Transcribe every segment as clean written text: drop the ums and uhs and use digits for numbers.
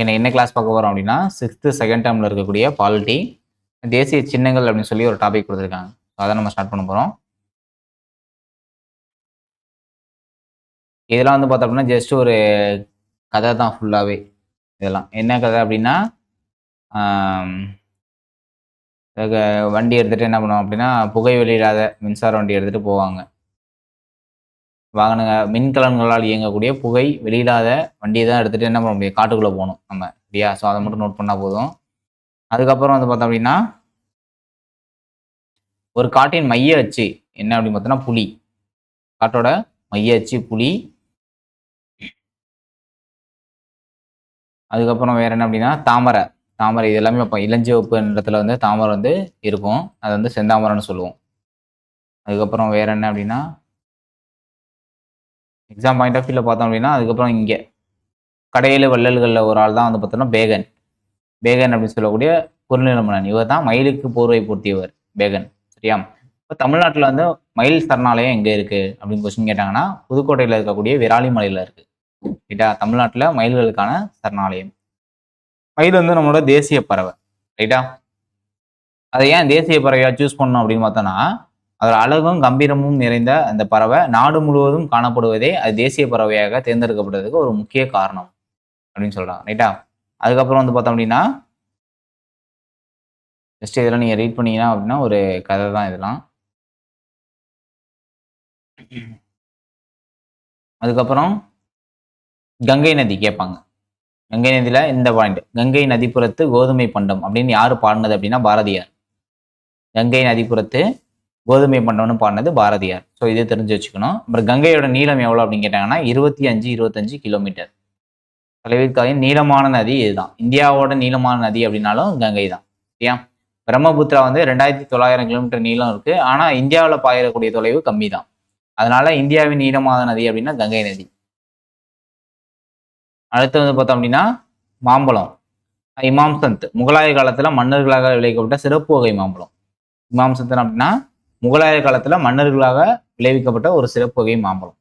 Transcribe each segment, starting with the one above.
என்ன கிளாஸ் பார்க்க போகிறோம் அப்படின்னா 6th செகண்ட் டேர்மில் இருக்கக்கூடிய பாலிட்டி தேசிய சின்னங்கள் அப்படின்னு சொல்லி ஒரு டாபிக் கொடுத்துருக்காங்க. அதை நம்ம ஸ்டார்ட் பண்ண போகிறோம். இதெல்லாம் வந்து பார்த்தோம் அப்படின்னா ஜஸ்ட் ஒரு கதை தான் ஃபுல்லாகவே. இதெல்லாம் என்ன கதை அப்படின்னா வண்டி எடுத்துகிட்டு என்ன பண்ணுவோம் அப்படின்னா புகை வெளியிடாத மின்சார வண்டி எடுத்துகிட்டு போவாங்க. வாகனங்க மின்கலன்களால் இயங்கக்கூடிய புகை வெளியிடாத வண்டியை தான் எடுத்துகிட்டு என்ன பண்ண முடியும், காட்டுக்குள்ளே போகணும் நம்ம இல்லையா? ஸோ அதை மட்டும் நோட் பண்ணால் போதும். அதுக்கப்புறம் வந்து பார்த்தோம் அப்படின்னா ஒரு காட்டின் மைய அச்சு என்ன அப்படின்னு பார்த்தோன்னா புலி. காட்டோட மைய அச்சு புலி. அதுக்கப்புறம் வேற என்ன அப்படின்னா தாமரை. தாமரை இது எல்லாமே வைப்போம். இளஞ்சிவப்பு இடத்துல வந்து தாமரை வந்து இருக்கும். அதை வந்து செந்தாமரைன்னு சொல்லுவோம். அதுக்கப்புறம் வேற என்ன அப்படின்னா எக்ஸாம் பாயிண்ட் ஆஃப் வியூவில் பார்த்தோம் அப்படின்னா அதுக்கப்புறம் இங்கே கடையில் வள்ளல்களில் ஒரு ஆள் தான் வந்து பார்த்தோம்னா பேகன். பேகன் அப்படின்னு சொல்லக்கூடிய குறுநில மன்னன். இவர் தான் மயிலுக்கு போர்வை போர்த்தியவர் பேகன். சரியா? இப்போ தமிழ்நாட்டில் வந்து மயில் சரணாலயம் எங்கே இருக்குது அப்படின்னு கொஸ்டின் கேட்டாங்கன்னா புதுக்கோட்டையில் இருக்கக்கூடிய விராலிமலையில் இருக்குது. ரைட்டா? தமிழ்நாட்டில் மயில்களுக்கான சரணாலயம். மயில் வந்து நம்மளோட தேசிய பறவை. ரைட்டா? அதை ஏன் தேசிய பறவையாக சூஸ் பண்ணணும் அப்படின்னு பார்த்தோன்னா அதோட அழகும் கம்பீரமும் நிறைந்த அந்த பறவை நாடு முழுவதும் காணப்படுவதே அது தேசிய பறவையாக தேர்ந்தெடுக்கப்படுறதுக்கு ஒரு முக்கிய காரணம் அப்படின்னு சொல்றாங்க. ரைட்டா? அதுக்கப்புறம் வந்து பார்த்தோம் அப்படின்னா ஜஸ்ட் இதெல்லாம் நீங்கள் ரீட் பண்ணீங்கன்னா அப்படின்னா ஒரு கதை தான் இதெல்லாம். அதுக்கப்புறம் கங்கை நதி கேட்பாங்க. கங்கை நதியில் இந்த பாயிண்ட், கங்கை நதிப்புறத்து கோதுமை பண்டம் அப்படின்னு யாரு பாடினது அப்படின்னா பாரதியார். கங்கை நதிப்புறத்து கோதுமை பண்டம்னு பாடினது பாரதியார். ஸோ இதை தெரிஞ்சு வச்சுக்கணும். அப்புறம் கங்கையோட நீளம் எவ்வளோ அப்படின்னு கேட்டாங்கன்னா 25 கிலோமீட்டர். தொலைவிற்காயின் நீளமான நதி இதுதான். இந்தியாவோட நீளமான நதி அப்படின்னாலும் கங்கை தான். சரியா? பிரம்மபுத்திரா வந்து 2900 கிலோமீட்டர் நீளம் இருக்கு. ஆனால் இந்தியாவில் பாயக்கூடிய தொலைவு கம்மி தான். அதனால இந்தியாவின் நீளமான நதி அப்படின்னா கங்கை நதி. அடுத்து வந்து பார்த்தோம் அப்படின்னா மாம்பழம். இமாம்சந்த் முகலாய காலத்தில் மன்னர்களாக விளைவிக்கப்பட்ட சிறப்பு வகை மாம்பழம். இமாம்சந்த் அப்படின்னா முகலாய காலத்தில் மன்னர்களாக விளைவிக்கப்பட்ட ஒரு சிறப்பு வகை மாம்பழம்.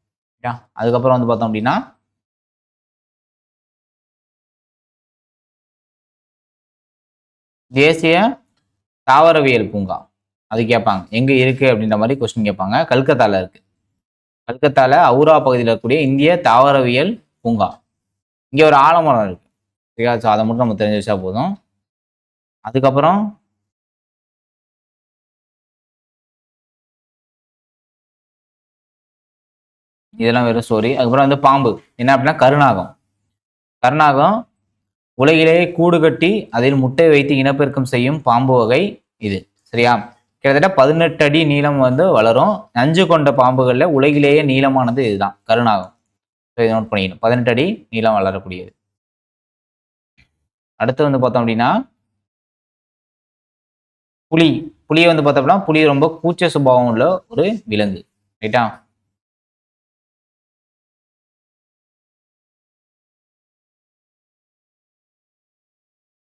அதுக்கப்புறம் வந்து பார்த்தோம் அப்படின்னா தேசிய தாவரவியல் பூங்கா அது கேட்பாங்க. எங்க இருக்கு அப்படின்ற மாதிரி கொஸ்டின் கேட்பாங்க. கல்கத்தால இருக்கு. கல்கத்தால அவுரா பகுதியில் இருக்கக்கூடிய இந்திய தாவரவியல் பூங்கா. இங்க ஒரு ஆலமரம் இருக்கு. சரியா? ஸோ அதை மட்டும் நம்ம தெரிஞ்சு வச்சா போதும். அதுக்கப்புறம் இதெல்லாம் வெறும் ஸ்டோரி. அதுக்கப்புறம் வந்து பாம்பு என்ன அப்படின்னா கருநாகம். கருநாகம் உலகிலேயே கூடு கட்டி அதில் முட்டை வைத்து இனப்பெருக்கம் செய்யும் பாம்பு வகை இது. சரியா? கிட்டத்தட்ட 18 அடி நீளம் வந்து வளரும். நஞ்சு கொண்ட பாம்புகளில் உலகிலேயே நீளமானது இதுதான் கருநாகம். இதை நோட் பண்ணிக்கணும். 18 அடி நீளம் வளரக்கூடியது. அடுத்து வந்து பார்த்தோம் அப்படின்னா புலி. புலியை வந்து பார்த்தோம்னா புலி ரொம்ப கூச்ச சுபாவம் உள்ள ஒரு விலங்கு. ரைட்டா?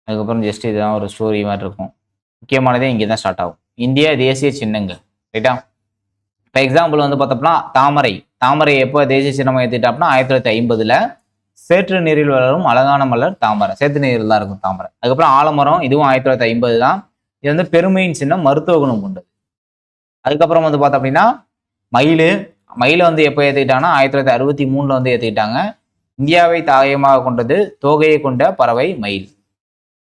அதுக்கப்புறம் ஜஸ்ட் இதுதான் ஒரு ஸ்டோரி மாதிரி இருக்கும். முக்கியமானதே இங்கே தான் ஸ்டார்ட் ஆகும். இந்திய தேசிய சின்னங்கள். ரைட்டா? இப்போ எக்ஸாம்பிள் வந்து பார்த்தோம்னா தாமரை. தாமரை எப்போ தேசிய சின்னமாக ஏற்றிட்டாப்னா 1950 சேற்று நீரில் வளரும் அழகான மலர் தாமரை. சேற்று நீரில் தான் இருக்கும் தாமரை. அதுக்கப்புறம் ஆலமரம், இதுவும் 1950 தான். இது வந்து பெருமையின் சின்னம், மருத்துவ குணம் கொண்டது. அதுக்கப்புறம் வந்து பார்த்தோம் அப்படின்னா மயிலை வந்து எப்போ ஏற்றிக்கிட்டாங்கன்னா 1963 வந்து ஏற்றிக்கிட்டாங்க. இந்தியாவை தாயமாக கொண்டது தோகையை கொண்ட பறவை மயில்.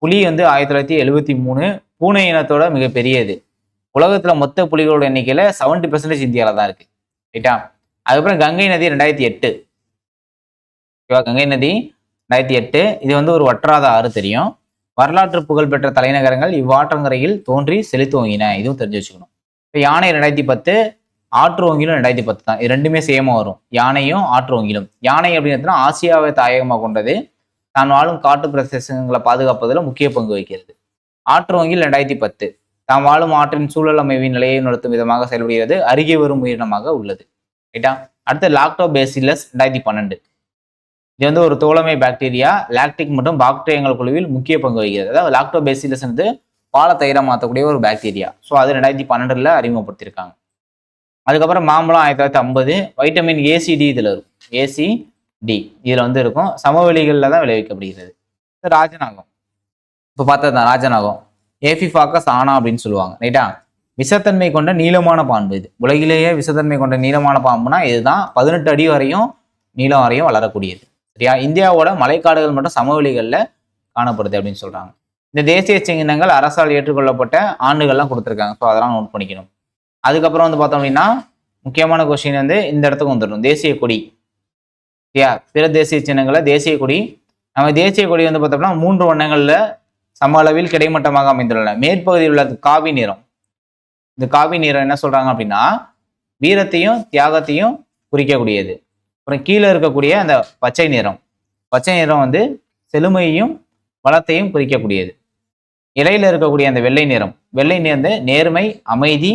புலி வந்து 1973 பூனை இனத்தோட மிகப்பெரியது. உலகத்துல மொத்த புலிகளோட எண்ணிக்கையில 70% இந்தியாவில தான் இருக்கு. ரைட்டா? அதுக்கப்புறம் கங்கை நதி 2008. கங்கை நதி 2008. இது வந்து ஒரு வற்றாத ஆறு தெரியும். வரலாற்று புகழ்பெற்ற தலைநகரங்கள் இவ்வாற்றங்கரையில் தோன்றி செழித்தோங்கின. இதுவும் தெரிஞ்சு வச்சுக்கணும். இப்போ யானை 2010, ஆற்று ஓங்கிலும் 2010 தான். இது ரெண்டுமே சேமா வரும். யானையும் ஆற்று ஓங்கிலும். யானை அப்படின்னு ஆசியாவை தாயகமாக கொண்டது. தான் வாழும் காட்டு பிரதேசங்களை பாதுகாப்பதில் முக்கிய பங்கு வகிக்கிறது. ஆற்று ஓங்கில் 2010 தாம் வாழும் ஆற்றின் சூழல் அமைவின் நிலையை நடத்தும் விதமாக செயல்படுகிறது. அருகே வரும் உயிரினமாக உள்ளது. ரைட்டா? அடுத்து லாக்டோபேசிலஸ் 2012. இது வந்து ஒரு தோழமை பாக்டீரியா. லாக்டிக் மற்றும் பாக்டீரியங்கள் குழுவில் முக்கிய பங்கு வகிக்கிறது. அதாவது லாக்டோபேசிலஸ் வந்து பால தயிரை மாற்றக்கூடிய ஒரு பாக்டீரியா. ஸோ அது 2012 அறிமுகப்படுத்தியிருக்காங்க. அதுக்கப்புறம் மாம்பழம் 1950. வைட்டமின் ஏசிடி இதில் இருக்கும். ஏசிடி இதில் வந்து இருக்கும். சமவெளிகளில் தான் விளைவிக்கப்படுகிறது. ராஜநாகம். இப்போ பார்த்ததுதான் ராஜநாகம். ஏஃபிஃபாக்கஸ் ஆனா அப்படின்னு சொல்லுவாங்க. ரைட்டா? விஷத்தன்மை கொண்ட நீளமான பாம்பு இது. உலகிலேயே விஷத்தன்மை கொண்ட நீளமான பாம்புனா இதுதான். 18 அடி வரையும் நீளம் வரையும் வளரக்கூடியது. சரியா? இந்தியாவோட மலைக்காடுகள் மற்றும் சமவெளிகளில் காணப்படுது அப்படின்னு சொல்றாங்க. இந்த தேசிய சின்னங்கள் அரசால் ஏற்றுக்கொள்ளப்பட்ட ஆண்டுகள்லாம் கொடுத்துருக்காங்க. ஸோ அதெல்லாம் நோட் பண்ணிக்கணும். அதுக்கப்புறம் வந்து பார்த்தோம் அப்படின்னா முக்கியமான கொஸ்டின் வந்து இந்த இடத்துக்கு வந்துடும். தேசிய கொடி. சரியா? பிற தேசிய சின்னங்களை தேசிய கொடி. நம்ம தேசிய கொடி வந்து பார்த்தோம்னா 3 வண்ணங்கள்ல சம அளவில் கிடைமட்டமாக அமைந்துள்ளன. மேற்பகுதியில் உள்ள காவி நிறம். இந்த காவி நிறம் என்ன சொல்றாங்க அப்படின்னா வீரத்தையும் தியாகத்தையும் குறிக்கக்கூடியது. அப்புறம் கீழே இருக்கக்கூடிய அந்த பச்சை நிறம். பச்சை நிறம் வந்து செழுமையையும் வளத்தையும் குறிக்கக்கூடியது. இலையில இருக்கக்கூடிய அந்த வெள்ளை நிறம். வெள்ளை நிறம் நேர்மை, அமைதி,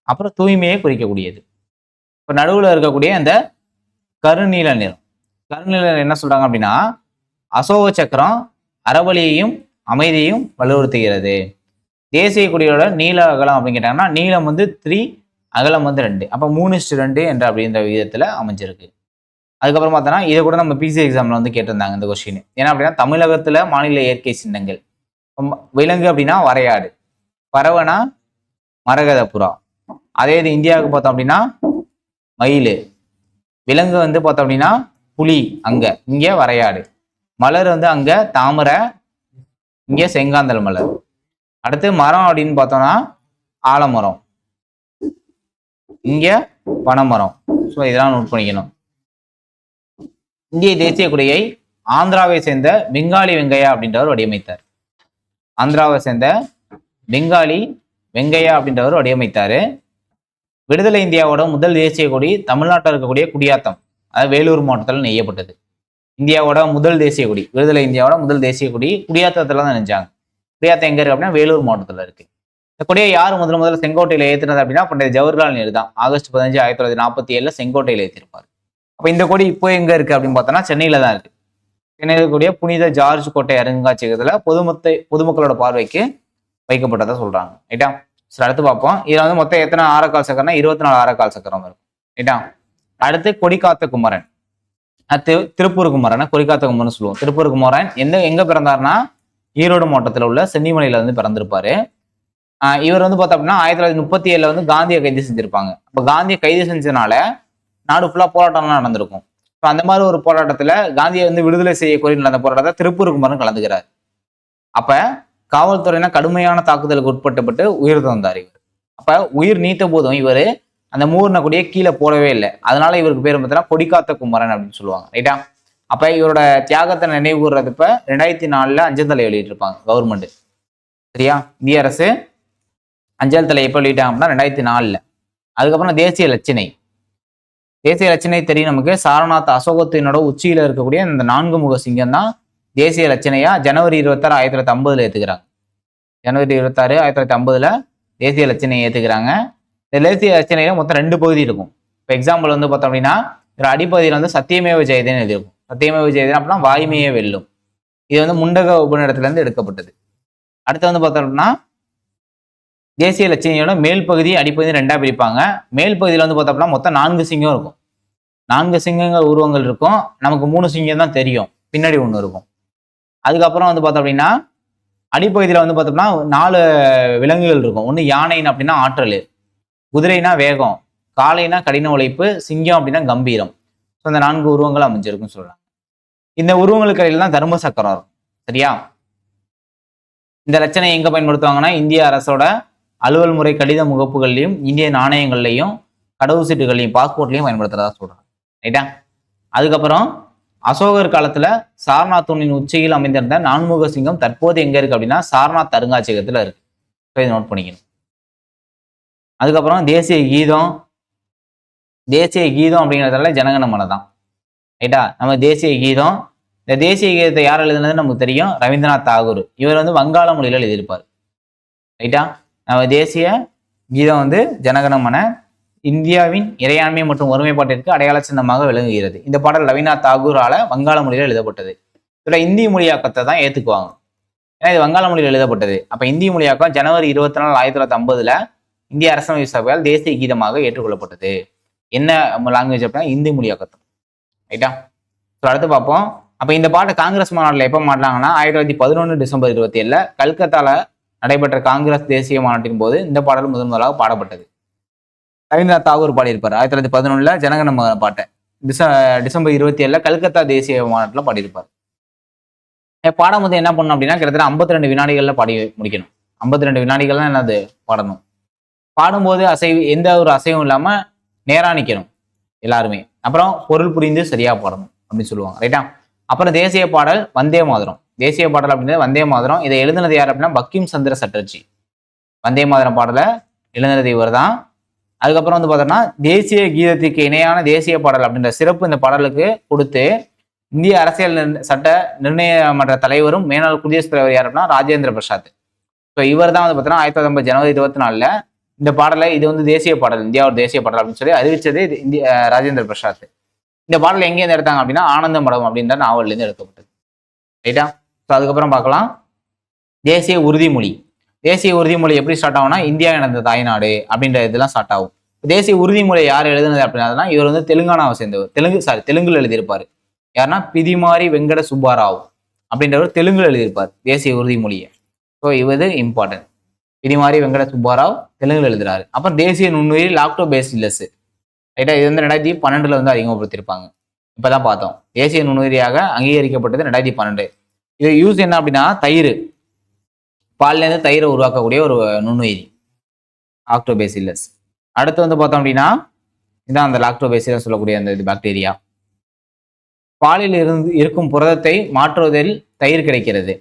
அப்புறம் தூய்மையை குறிக்கக்கூடியது. இப்போ நடுவில் இருக்கக்கூடிய அந்த கருநீல நிறம். கருநீல என்ன சொல்றாங்க அப்படின்னா அசோக சக்கரம் அறவழியையும் அமைதியையும் வலியுறுத்துகிறது. தேசிய கொடியோட நீள அகலம் அப்படின்னு கேட்டாங்கன்னா நீளம் வந்து 3, அகலம் வந்து 2. அப்போ 3:2 என்ற அப்படின்ற விதத்துல அமைஞ்சிருக்கு. அதுக்கப்புறம் பார்த்தோன்னா இதை கூட நம்ம பிசி எக்ஸாம்ல வந்து கேட்டிருந்தாங்க இந்த கொஸ்டின். ஏன்னா அப்படின்னா தமிழகத்துல மாநில இயற்கை சின்னங்கள். விலங்கு அப்படின்னா வரையாடு, பறவைனா மரகத புறா. அதே இது இந்தியாவுக்கு பார்த்தோம் அப்படின்னா மயில். விலங்கு வந்து பார்த்தோம் அப்படின்னா புலி, இங்க வரையாடு. மலர் வந்து அங்க தாமரை, இங்க செங்காந்தல் மலர். அடுத்து மரம் அப்படின்னு பார்த்தோம்னா ஆலமரம், இங்க பனைமரம். ஸோ இதெல்லாம் நோட் பண்ணிக்கணும். இந்திய தேசிய கொடியை ஆந்திராவை சேர்ந்த பெங்காலி வெங்கையா அப்படின்றவர் வடிவமைத்தார். ஆந்திராவை சேர்ந்த பெங்காலி வெங்கையா அப்படின்றவர் வடிவமைத்தாரு. விடுதலை இந்தியாவோட முதல் தேசிய கொடி தமிழ்நாட்டில் இருக்கக்கூடிய குடியாத்தம், அதாவது வேலூர் மாவட்டத்தில் நெய்யப்பட்டது. இந்தியாவோட முதல் தேசிய கொடி, விடுதலை இந்தியாவோட முதல் தேசிய கொடி குடியாத்தத்துல தான் நெஞ்சாங்க. குடியாத்தம் எங்க இருக்கு அப்படின்னா வேலூர் மாவட்டத்தில் இருக்கு. இந்த கொடியை யார் முதல்ல செங்கோட்டையில் ஏற்றினது அப்படின்னா பண்டைய ஜவஹர்லால் நேரு தான். ஆகஸ்ட் 15, 1947 செங்கோட்டையில் ஏற்றிருப்பார். அப்போ இந்த கொடி இப்போ எங்க இருக்கு அப்படின்னு பார்த்தோம்னா சென்னையில தான் இருக்கு. சென்னையில் இருக்கக்கூடிய புனித ஜார்ஜ் கோட்டை அருங்காட்சியகத்துல பொதுமக்களோட பார்வைக்கு வைக்கப்பட்டதா சொல்றாங்க. ரைட்டா? சரி, அடுத்து பார்ப்போம். இதுல வந்து மொத்தம் எத்தனை ஆரக்கால் சக்கரம்னா 24 ஆரக்கால் சக்கரம் இருக்கும். ரைட்டா? அடுத்து கொடிக்காத்த குமரன். திருப்பூர் குமரன், கொடிக்காத்த குமரன் சொல்லுவோம். திருப்பூர் குமரன் எங்க பிறந்தாருன்னா ஈரோடு மாவட்டத்தில் உள்ள சென்னிமலையில வந்து பிறந்திருப்பாரு. இவர் வந்து பார்த்தோம் அப்படின்னா 1937 வந்து காந்தியை கைது செஞ்சிருப்பாங்க. அப்போ காந்தியை கைது செஞ்சதுனால நாடு ஃபுல்லா போராட்டம்லாம் நடந்திருக்கும். ஸோ அந்த மாதிரி ஒரு போராட்டத்துல காந்தியை வந்து விடுதலை செய்ய கோரி நடந்த போராட்டத்தை திருப்பூர் குமரன் கலந்துக்கிறார். அப்ப காவல்துறையினா கடுமையான தாக்குதலுக்கு உட்பட்டுப்பட்டு உயிர் தந்தார் இவர். அப்ப உயிர் நீத்த போதும் இவர் அந்த மூர்ண கொடியை கீழே போடவே இல்லை. அதனால இவருக்கு பேர் பார்த்தீங்கன்னா கொடிக்காத்த குமரன் அப்படின்னு சொல்லுவாங்க. ரைட்டா? அப்ப இவரோட தியாகத்தை நினைவு கூறுறது இப்ப 2004 அஞ்சல் தலை வெளியிட்டிருப்பாங்க கவர்மெண்ட். சரியா? இந்திய அரசு அஞ்சல் தலை எப்போ வெளியிட்டாங்க அப்படின்னா 2004. அதுக்கப்புறம் தேசிய லட்சணை. தேசிய லட்சணை தெரியும் நமக்கு. சாரநாத் அசோகத்தினோட உச்சியில இருக்கக்கூடிய இந்த 4 முக சிங்கம் தான் தேசிய லட்சணையா ஜனவரி 26, 1950 ஏத்துக்கிறாங்க. ஜனவரி 26, 1950 தேசிய லட்சணையை ஏத்துக்கிறாங்க. இந்த தேசிய லட்சணையில மொத்தம் 2 பகுதி இருக்கும். இப்போ எக்ஸாம்பிள் வந்து பார்த்தோம் அப்படின்னா ஒரு அடிப்பகுதியில் வந்து சத்தியமேவ ஜெயதேன்னு எழுதியிருக்கும். சத்தியமேவ ஜெயதேன் அப்படின்னா வாய்மையே வெல்லும். இது வந்து முண்டக உபநிடத்துல இருந்து எடுக்கப்பட்டது. அடுத்து வந்து பார்த்தோம் அப்படின்னா தேசிய லட்சணையோட மேல் பகுதி அடிப்பகுதி 2ஆ பிரிப்பாங்க. மேல் பகுதியில் வந்து பார்த்தோம் அப்படின்னா மொத்தம் 4 சிங்கம் இருக்கும். 4 சிங்கங்கள் உருவங்கள் இருக்கும். நமக்கு 3 சிங்கம் தான் தெரியும், பின்னாடி 1 இருக்கும். அதுக்கப்புறம் வந்து பார்த்தோம் அப்படின்னா அடிப்பகுதியில் வந்து பார்த்தோம்னா 4 விலங்குகள் இருக்கும். ஒன்று யானைன்னு அப்படின்னா ஆற்றல், குதிரைனா வேகம், காளைனா கடின உழைப்பு, சிங்கம் அப்படின்னா கம்பீரம். ஸோ அந்த 4 உருவங்கள் அமைஞ்சிருக்குன்னு சொல்றாங்க. இந்த உருவங்களுக்கு இடையில தான் தர்ம சக்கரம் இருக்கும். சரியா? இந்த லட்சணை எங்க பயன்படுத்துவாங்கன்னா இந்திய அரசோட அலுவல் முறை கடித முகப்புகள்லையும் இந்திய நாணயங்கள்லையும் கடவுச்சீட்டுகள்லையும் பாஸ்போர்ட்லையும் பயன்படுத்துறதா சொல்றாங்க. ரைட்டா? அதுக்கப்புறம் அசோகர் காலத்துல சாரநாத் தூணின் உச்சியில் அமைந்திருந்த 4 சிங்கம் தற்போது எங்க இருக்கு அப்படின்னா சாரநாத் அருங்காட்சியகத்துல இருக்கு. இதை நோட் பண்ணிக்கணும். அதுக்கப்புறம் தேசிய கீதம். தேசிய கீதம் அப்படிங்கிறதுல ஜனகணமன தான். ரைட்டா? நம்ம தேசிய கீதம். இந்த தேசிய கீதத்தை யார் எழுதுனது நமக்கு தெரியும், ரவீந்திரநாத் தாகூர். இவர் வந்து வங்காள மொழியில எழுதியிருப்பார். ரைட்டா? நம்ம தேசிய கீதம் வந்து ஜனகணமன இந்தியாவின் இறையாண்மை மற்றும் ஒருமைப்பாட்டிற்கு அடையாள சின்னமாக விளங்குகிறது. இந்த பாடல் ரவீந்திரநாத் தாகூரால வங்காள மொழியில் எழுதப்பட்டது. இதோட இந்தி மொழியாக்கத்தை தான் ஏத்துக்குவாங்க. ஏன்னா இது வங்காள மொழியில் எழுதப்பட்டது. அப்ப இந்தி மொழியாக்கம் ஜனவரி 24, 1950 இந்திய அரசமைப்பு சபையால் தேசிய கீதமாக ஏற்றுக்கொள்ளப்பட்டது. என்ன லாங்குவேஜ் அப்படின்னா இந்தி மொழியாக்கத்தை. ரைட்டா? அடுத்து பார்ப்போம். அப்ப இந்த பாட்டை காங்கிரஸ் மாநாட்டில் எப்போ மாட்டாங்கன்னா 1911 டிசம்பர் 27 கல்கத்தால நடைபெற்ற காங்கிரஸ் தேசிய மாநாட்டின் போது இந்த பாடல் முதலாக பாடப்பட்டது. ரவீந்திரநாத் தாகூர் பாடியிருப்பார் 1911 ஜனகணமன பாட்டை டிசம்பர் 27 கல்கத்தா தேசிய மாநாட்டில் பாடியிருப்பார். பாடம் வந்து என்ன பண்ணணும் அப்படின்னா கிட்டத்தட்ட 52 வினாடிகள்ல பாடி முடிக்கணும். 52 வினாடிகள் தான் என்னது பாடணும். பாடும்போது எந்த ஒரு அசைவும் இல்லாம நேரா நிக்கணும் எல்லாருமே. அப்புறம் பொருள் புரிந்து சரியா பாடணும் அப்படின்னு சொல்லுவாங்க. ரைட்டா? அப்புறம் தேசிய பாடல் வந்தே மாதரம். தேசிய பாடல் அப்படின்றது வந்தே மாதரம். இதை எழுதுனது யார் அப்படின்னா பங்கிம் சந்திர சட்டர்ஜி. வந்தே மாதரம் பாடலை எழுதுனது இவர் தான். அதுக்கப்புறம் வந்து பார்த்தோம்னா தேசிய கீதத்துக்கு இணையான தேசிய பாடல் அப்படின்ற சிறப்பு இந்த பாடலுக்கு கொடுத்து இந்திய அரசியல் சட்ட நிர்ணய மன்ற தலைவரும் மேலாள் குடியரசுத் தலைவர் யார் அப்படின்னா ராஜேந்திர பிரசாத். ஸோ இவர் தான் வந்து பார்த்தீங்கன்னா 1950 ஜனவரி 24 இந்த பாடலை இது வந்து தேசிய பாடல், இந்தியாவோட தேசிய பாடல் அப்படின்னு சொல்லி அறிவிச்சது ராஜேந்திர பிரசாத். இந்த பாடல் எங்கேருந்து எடுத்தாங்க அப்படின்னா ஆனந்த மடம் அப்படின்ற நாவல்லேருந்து எடுக்கப்பட்டது. ரைட்டா? ஸோ அதுக்கப்புறம் பார்க்கலாம் தேசிய உறுதிமொழி. தேசிய உறுதிமொழி எப்படி ஸ்டார்ட் ஆகும்னா இந்தியா எனது தாய்நாடு அப்படின்ற இதெல்லாம் ஸ்டார்ட் ஆகும். தேசிய உறுதிமொழி யார் எழுதுனது அப்படின்னா இவர் வந்து தெலுங்கானாவை சேர்ந்தவர். தெலுங்குல எழுதியிருப்பாரு. யாருன்னா பிதிமாரி வெங்கட சுப்பாராவ் அப்படின்றவர் தெலுங்குல எழுதியிருப்பார் தேசிய உறுதிமொழியை. ஸோ இவது இம்பார்ட்டன்ட். பிதிமாரி வெங்கட சுப்பாராவ் தெலுங்குல எழுதுறாரு. அப்புறம் தேசிய நுண்ணுயிரி லாக்டோபேசிலஸ். ரைட்டா? இது வந்து 2012 வந்து அறிமுகப்படுத்தியிருப்பாங்க. இப்பதான் பார்த்தோம். தேசிய நுண்ணுயிரியாக அங்கீகரிக்கப்பட்டது 2012. இது யூஸ் என்ன அப்படின்னா தயிர், பால்லேருந்து தயிரை உருவாக்கக்கூடிய ஒரு நுண்ணுயிரி லாக்டோபேசிலஸ். அடுத்து வந்து பார்த்தோம் அப்படின்னா இதான் அந்த லாக்டோபேசிலஸ் சொல்லக்கூடிய அந்த இது பாக்டீரியா. பாலில் இருக்கும் புரதத்தை மாற்றுவதில் தயிர் கிடைக்கிறது.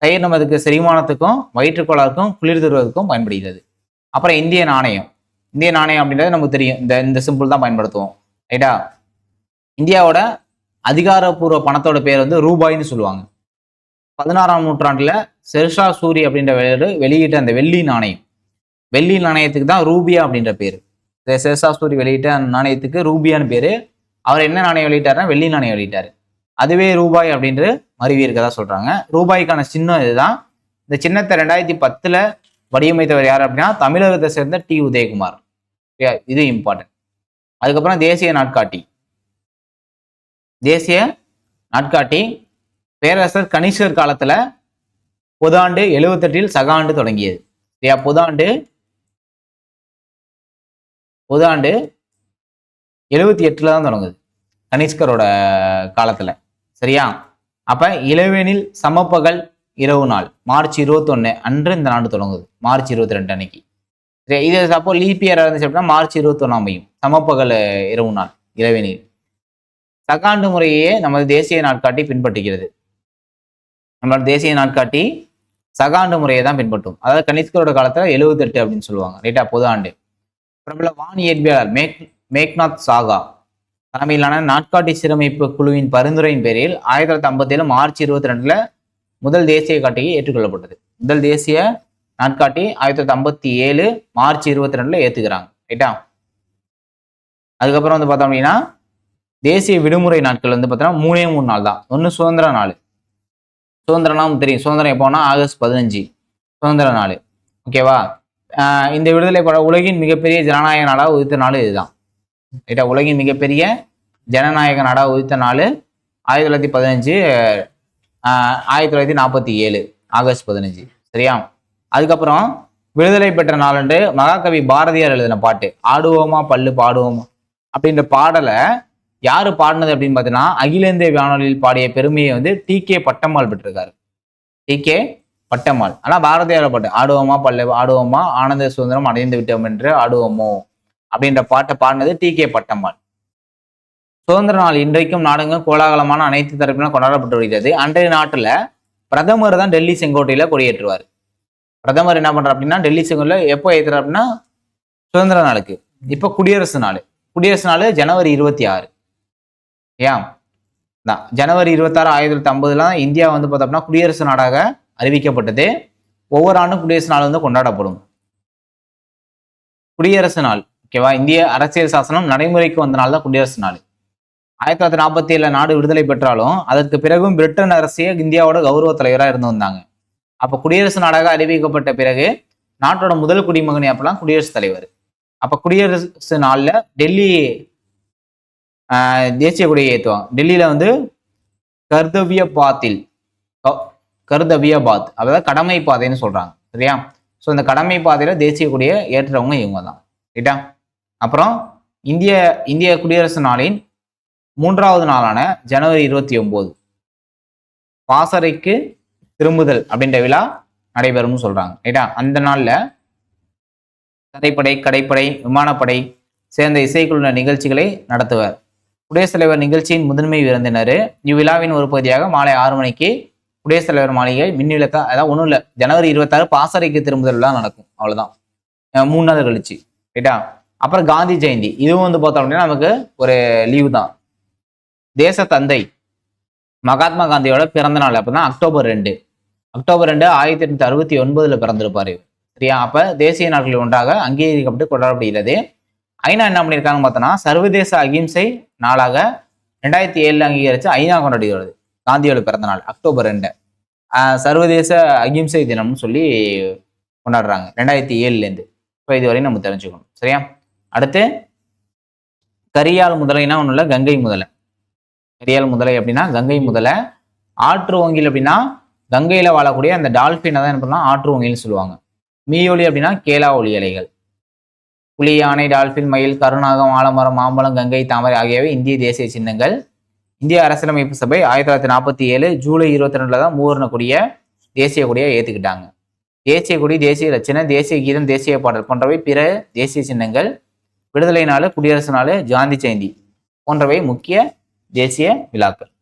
தயிர் நமக்கு செரிமானத்துக்கும் வயிற்றுக்கோளாறுக்கும் குளிர் தருவதற்கும் பயன்படுகிறது. அப்புறம் இந்திய நாணயம். இந்திய நாணயம் அப்படின்றது நமக்கு தெரியும். இந்த சிம்பிள் தான் பயன்படுத்துவோம். ரைட்டா? இந்தியாவோட அதிகாரப்பூர்வ பணத்தோட பேர் வந்து ரூபாய்ன்னு சொல்லுவாங்க. 16ஆம் நூற்றாண்டுல ஷெர்ஷா சூரி அப்படின்ற வெளியிட்ட அந்த வெள்ளி நாணயம், வெள்ளி நாணயத்துக்கு தான் ரூபியா அப்படின்ற பேரு. ஷெர்ஷா சூரி வெளியிட்ட அந்த நாணயத்துக்கு ரூபியான்னு பேரு. அவர் என்ன நாணயம் வெளியிட்டாருன்னா வெள்ளி நாணயம் வெளியிட்டாரு. அதுவே ரூபாய் அப்படின்று மருவி இருக்கதா சொல்றாங்க. ரூபாய்க்கான சின்னம் இதுதான். இந்த சின்னத்தை 2010 வடிவமைத்தவர் யார் அப்படின்னா தமிழகத்தை சேர்ந்த டி உதயகுமார். இது இம்பார்ட்டன்ட். அதுக்கப்புறம் தேசிய நாட்காட்டி. தேசிய நாட்காட்டி பேரரசர் கனிஷ்கர் காலத்துல பொதாண்டு 78 சகாண்டு தொடங்கியது. பொதாண்டு 78 தான் தொடங்குது கனிஷ்கரோட காலத்துல. சரியா? அப்ப இளவேனில் சமப்பகல் இரவு நாள் மார்ச் 21 அன்று இந்த நாடு தொடங்குது. மார்ச் 22 அன்னைக்கு. இது அப்போ லீப் இயர் இருந்துச்சு அப்படின்னா மார்ச் 21 அமையும். சமப்பகல் இரவு நாள் இளவேனில். சகாண்டு முறையே நமது தேசிய நாட்காட்டி பின்பற்றுகிறது. நம்மளோட தேசிய நாட்காட்டி சகாண்டு முறையை தான் பின்பற்றும். அதாவது கனிஷ்கரோட காலத்துல 78 அப்படின்னு சொல்லுவாங்க. ரைட்டா? பொது ஆண்டு. பிரபல வானியற்பியலாளர் மேக்நாத் சாகா தலைமையிலான நாட்காட்டி சீரமைப்பு குழுவின் பரிந்துரையின் பேரில் 1957 மார்ச் 22 முதல் தேசிய காட்டியை ஏற்றுக்கொள்ளப்பட்டது. முதல் தேசிய நாட்காட்டி 1957 மார்ச் 22 ஏத்துக்கிறாங்க. ரைட்டா? அதுக்கப்புறம் வந்து பார்த்தோம் அப்படின்னா தேசிய விடுமுறை நாட்கள் வந்து பார்த்தோம்னா 3 நாள் தான். ஒன்று சுதந்திர நாள். சுதந்திர நாள் தெரியும். சுதந்திரம் எப்போனா ஆகஸ்ட் 15 சுதந்திர நாள். ஓகேவா? இந்த விடுதலை உலகின் மிகப்பெரிய ஜனநாயக நாடாக உதித்த நாள் இதுதான். ரைட்டா? உலகின் மிகப்பெரிய ஜனநாயக நாடாக உதித்த நாள் 1915 1947 ஆகஸ்ட் 15. சரியா? அதுக்கப்புறம் விடுதலை பெற்ற நாளன்று மகாகவி பாரதியார் எழுதின பாட்டு ஆடுவோமா பல்லு பாடுவோமா அப்படின்ற பாடலை யாரு பாடினது அப்படின்னு பார்த்தீங்கன்னா அகில இந்திய வானொலியில் பாடிய பெருமையை வந்து TK பட்டம்மாள் பெற்றிருக்காரு. TK பட்டம்மாள். ஆனா பாரதியார பாட்டு ஆடுவோமா பல்லு ஆடுவோமா ஆனந்த சுதந்திரம் அடைந்து விட்டோம் என்று ஆடுவோமோ அப்படின்ற பாட்டை பாடினது TK பட்டம்மாள். சுதந்திர நாள் இன்றைக்கும் நாடுங்க கோலாகலமான அனைத்து தரப்பிலும் கொண்டாடப்பட்டு வருகிறது. அன்றைய நாட்டுல பிரதமர் தான் டெல்லி செங்கோட்டையில கொடியேற்றுவார். பிரதமர் என்ன பண்றாரு அப்படின்னா டெல்லி செங்கோட்டையில எப்போ ஏற்றுறாரு அப்படின்னா சுதந்திர நாளுக்கு. இப்ப குடியரசு நாள். குடியரசு நாள் ஜனவரி 26. ஏன் தான் ஜனவரி 26 1950 இந்தியா வந்து பார்த்தோம்னா குடியரசு நாடாக அறிவிக்கப்பட்டது. ஒவ்வொரு ஆண்டும் குடியரசு நாள் வந்து கொண்டாடப்படும். குடியரசு நாள். ஓகேவா? இந்திய அரசியல் சாசனம் நடைமுறைக்கு வந்த நாள் தான் குடியரசு நாள். 1947 நாடு விடுதலை பெற்றாலும் அதற்கு பிறகும் பிரிட்டன் அரசே இந்தியாவோட கௌரவ தலைவராக இருந்து வந்தாங்க. அப்ப குடியரசு நாடாக அறிவிக்கப்பட்ட பிறகு நாட்டோட முதல் குடிமகன் அப்பெல்லாம் குடியரசுத் தலைவர். அப்ப குடியரசு நாள்ல டெல்லி தேசிய கொடியை ஏற்றுவாங்க. டெல்லியில வந்து கர்தவ்யபாத்தில் கர்தவ்யபாத் அதாவது கடமை பாதைன்னு சொல்றாங்க. சரியா? ஸோ இந்த கடமை பாதையில தேசிய கொடியை ஏற்றுறவங்க இவங்க தான். ரைட்டா? அப்புறம் இந்திய இந்திய குடியரசு நாளின் 3வது நாளான ஜனவரி 29 பாசறைக்கு திரும்புதல் அப்படின்ற விழா நடைபெறும்னு சொல்றாங்க. ரைட்டா? அந்த நாள்ல தரைப்படை, கடைப்படை, விமானப்படை சேர்ந்த இசைக்குழுவினர் நிகழ்ச்சிகளை நடத்துவர். குடியரசுத் தலைவர் நிகழ்ச்சியின் முதன்மை விருந்தினர். இவ்விழாவின் ஒரு பகுதியாக மாலை 6 மணிக்கு குடியரசுத் தலைவர் மாளிகை மின்விளக்கா, அதாவது ஒன்றும் இல்லை, ஜனவரி 26 பாசறைக்கு திரும்புதல் விழா நடக்கும். அவ்வளவுதான். 3 நாள் கழிச்சு. ரைட்டா? அப்புறம் காந்தி ஜெயந்தி, இதுவும் வந்து பார்த்தோம் அப்படின்னா நமக்கு ஒரு லீவு தான். தேச தந்தை மகாத்மா காந்தியோட பிறந்த நாள் அப்பதான் அக்டோபர் 2. அக்டோபர் 2 1869 பிறந்திருப்பாரு. சரியா? அப்ப தேசிய நாட்களில் ஒன்றாக அங்கீகரிக்கப்பட்டு கொண்டாடப்படுகிறது. ஐநா என்ன பண்ணியிருக்காங்கன்னு பார்த்தோம்னா சர்வதேச அகிம்சை நாளாக 2007 அங்கீகரிச்சு ஐநா கொண்டாடுகிறது காந்தியோட பிறந்த நாள் அக்டோபர் 2. சர்வதேச அகிம்சை தினம்னு சொல்லி கொண்டாடுறாங்க 2007 இப்போ இதுவரையும் நம்ம தெரிஞ்சுக்கணும். சரியா? அடுத்து கரியால் முதலைனா ஒன்றும் இல்லை, கங்கை முதலை. கரியால் முதலை அப்படின்னா கங்கை முதலை. ஆற்று ஓங்கில் அப்படின்னா கங்கையில வாழக்கூடிய அந்த டால்பினை தான் என்ன பண்ணலாம் ஆற்று ஓங்கில்னு சொல்லுவாங்க. மீயொலி அப்படின்னா கேலா ஒலி அலைகள். புலி, யானை, டால்பின், மயில், கருநாகம், ஆலமரம், மாம்பழம், கங்கை, தாமரை ஆகியவை இந்திய தேசிய சின்னங்கள். இந்திய அரசியலமைப்பு சபை 1947 ஜூலை 22 தான் மூவர்ண கொடிய தேசிய கொடியை ஏற்றுக்கிட்டாங்க. தேசிய கொடி, தேசிய லட்சணம், தேசிய கீதம், தேசிய பாடல் போன்றவை பிற தேசிய சின்னங்கள். விடுதலை நாள், குடியரசு நாள், காந்தி ஜெயந்தி போன்றவை முக்கிய தேசிய விழாக்கள்.